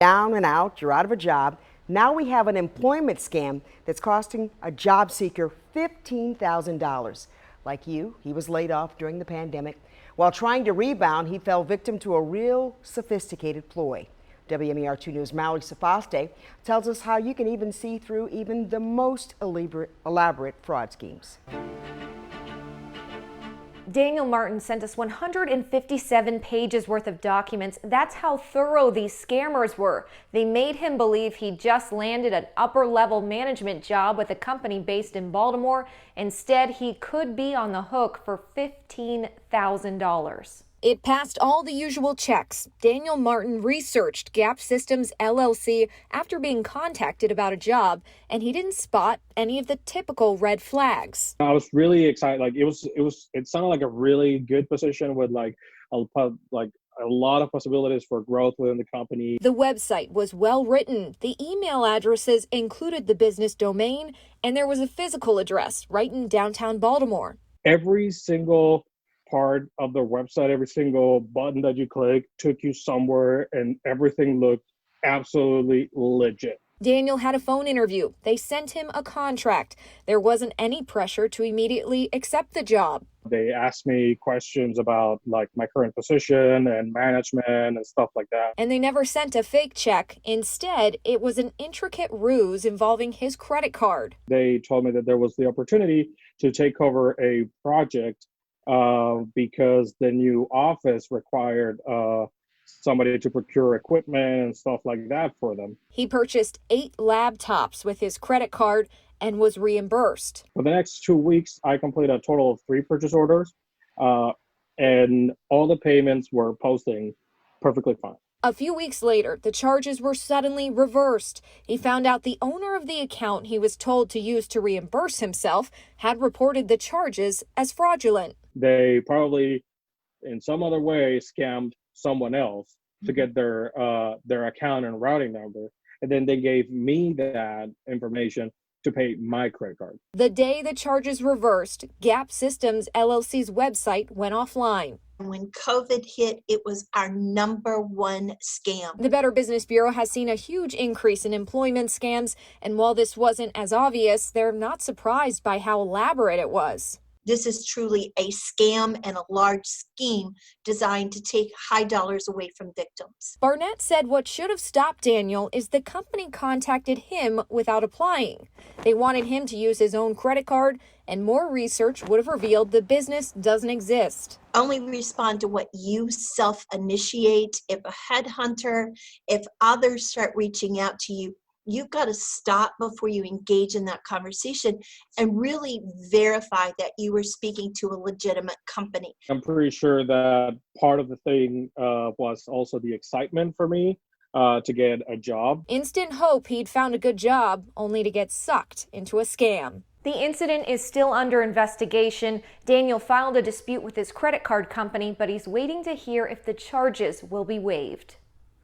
Down and out, you're out of a job. Now we have an employment scam that's costing a job seeker $15,000. Like you, he was laid off during the pandemic. While trying to rebound, he fell victim to a real sophisticated ploy. WMAR 2 News' Mallory Safaste tells us how you can even see through even the most elaborate fraud schemes. Daniel Martin sent us 157 pages worth of documents. That's how thorough these scammers were. They made him believe he just landed an upper-level management job with a company based in Baltimore. Instead, he could be on the hook for $15,000. It passed all the usual checks. Daniel Martin researched Gap Systems LLC after being contacted about a job, and he didn't spot any of the typical red flags. I was really excited. It sounded like a really good position with a lot of possibilities for growth within the company. The website was well written. The email addresses included the business domain, and there was a physical address right in downtown Baltimore. Every single part of the website, every single button that you click took you somewhere, and everything looked absolutely legit. Daniel had a phone interview. They sent him a contract. There wasn't any pressure to immediately accept the job. They asked me questions about my current position and management and stuff like that. And they never sent a fake check. Instead, it was an intricate ruse involving his credit card. They told me that there was the opportunity to take over a project because the new office required somebody to procure equipment and stuff like that for them. He purchased 8 laptops with his credit card and was reimbursed. For the next 2 weeks, I completed a total of 3 purchase orders, and all the payments were posting perfectly fine. A few weeks later, the charges were suddenly reversed. He found out the owner of the account he was told to use to reimburse himself had reported the charges as fraudulent. They probably, in some other way, scammed someone else to get their account and routing number, and then they gave me that information to pay my credit card. The day the charges reversed, Gap Systems LLC's website went offline. When COVID hit, it was our #1 scam. The Better Business Bureau has seen a huge increase in employment scams, and while this wasn't as obvious, they're not surprised by how elaborate it was. This is truly a scam and a large scheme designed to take high dollars away from victims. Barnett said what should have stopped Daniel is the company contacted him without applying. They wanted him to use his own credit card, and more research would have revealed the business doesn't exist. Only respond to what you self-initiate. If a headhunter, if others start reaching out to you, you've got to stop before you engage in that conversation and really verify that you were speaking to a legitimate company. I'm pretty sure that part of the thing was also the excitement for me to get a job. Instant hope he'd found a good job, only to get sucked into a scam. The incident is still under investigation. Daniel filed a dispute with his credit card company, but he's waiting to hear if the charges will be waived.